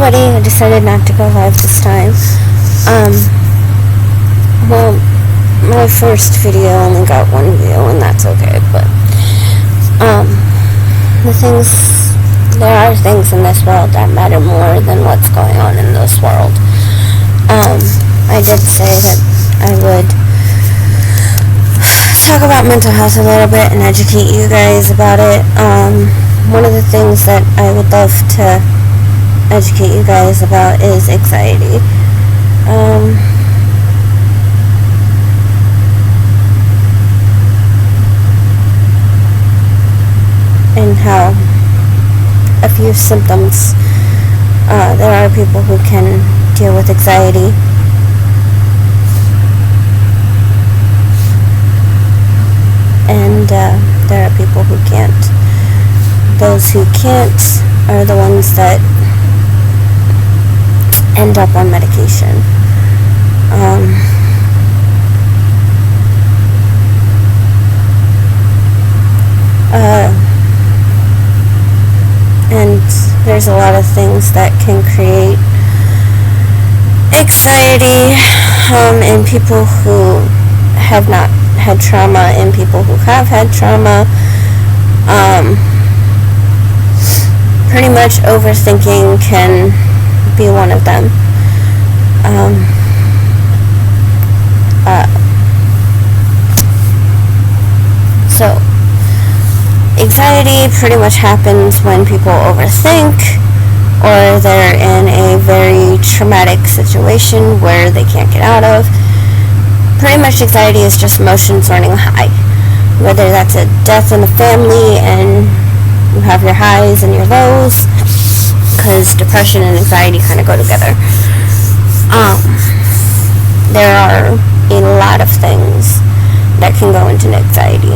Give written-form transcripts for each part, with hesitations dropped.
everybody. I decided not to go live this time. Well, my first video only got one view, and that's okay, but, there are things in this world that matter more than what's going on in this world. I did say that I would talk about mental health a little bit and educate you guys about it. One of the things that I would love to educate you guys about is anxiety. And how a few symptoms, there are people who can deal with anxiety. And there are people who can't. Those who can't are the ones that end up on medication. And there's a lot of things that can create anxiety in people who have not had trauma and people who have had trauma. Pretty much overthinking can be one of them. So anxiety pretty much happens when people overthink, or they're in a very traumatic situation where they can't get out of. Pretty much anxiety is just emotions running high. Whether that's a death in the family and you have your highs and your lows, because depression and anxiety kind of go together. There are a lot of things that can go into anxiety.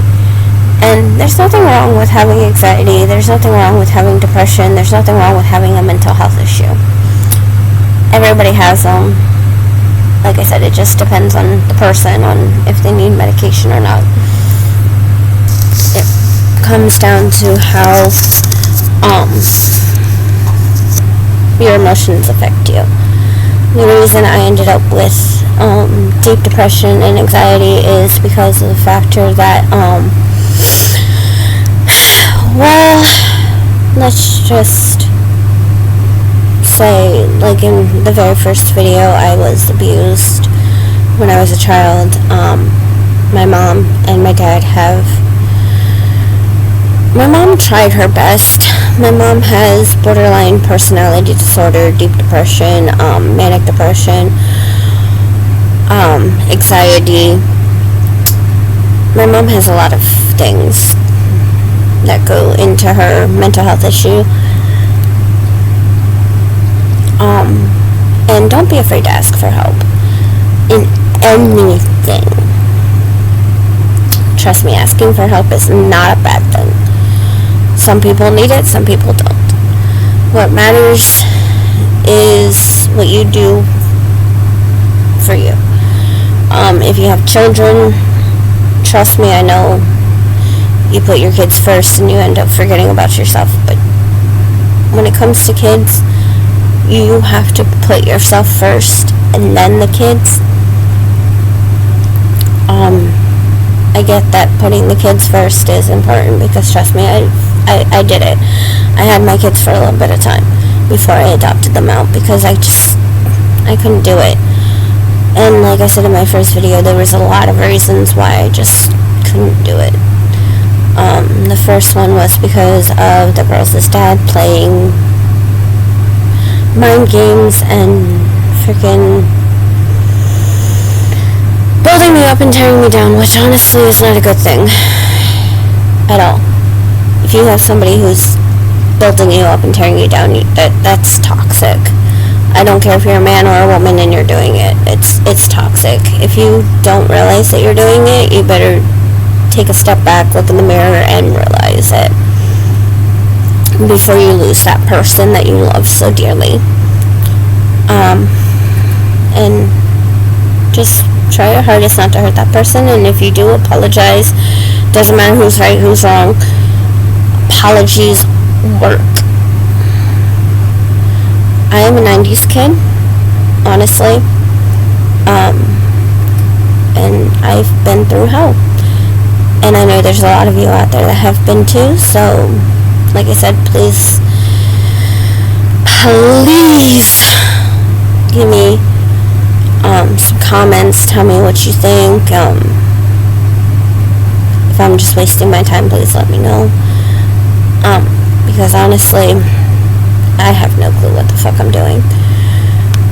And there's nothing wrong with having anxiety. There's nothing wrong with having depression. There's nothing wrong with having a mental health issue. Everybody has them. Like I said, it just depends on the person, on if they need medication or not. It comes down to how your emotions affect you. The reason I ended up with deep depression and anxiety is because of the factor that, well, let's just say, like in the very first video, I was abused when I was a child. My mom and my dad my mom tried her best. My mom has borderline personality disorder, deep depression, manic depression, anxiety. My mom has a lot of things that go into her mental health issue. And don't be afraid to ask for help in anything. Trust me, asking for help is not a bad thing. Some people need it, some people don't. What matters is what you do for you. If you have children, trust me, I know you put your kids first and you end up forgetting about yourself, but when it comes to kids, you have to put yourself first and then the kids. I get that putting the kids first is important, because trust me, I did it. I had my kids for a little bit of time before I adopted them out, because I couldn't do it. And like I said in my first video, there was a lot of reasons why I just couldn't do it. The first one was because of the girl's dad playing mind games and freaking building me up and tearing me down, which honestly is not a good thing at all. If you have somebody who's building you up and tearing you down, that's toxic. I don't care if you're a man or a woman and you're doing it. It's toxic. If you don't realize that you're doing it, you better take a step back, look in the mirror, and realize it before you lose that person that you love so dearly. And just try your hardest not to hurt that person, and if you do, apologize. Doesn't matter who's right, who's wrong. Apologies work. I am a 90s kid, honestly. And I've been through hell. And I know there's a lot of you out there that have been too, so, like I said, please give me some comments, tell me what you think. If I'm just wasting my time, please let me know. Because honestly, I have no clue what the fuck I'm doing.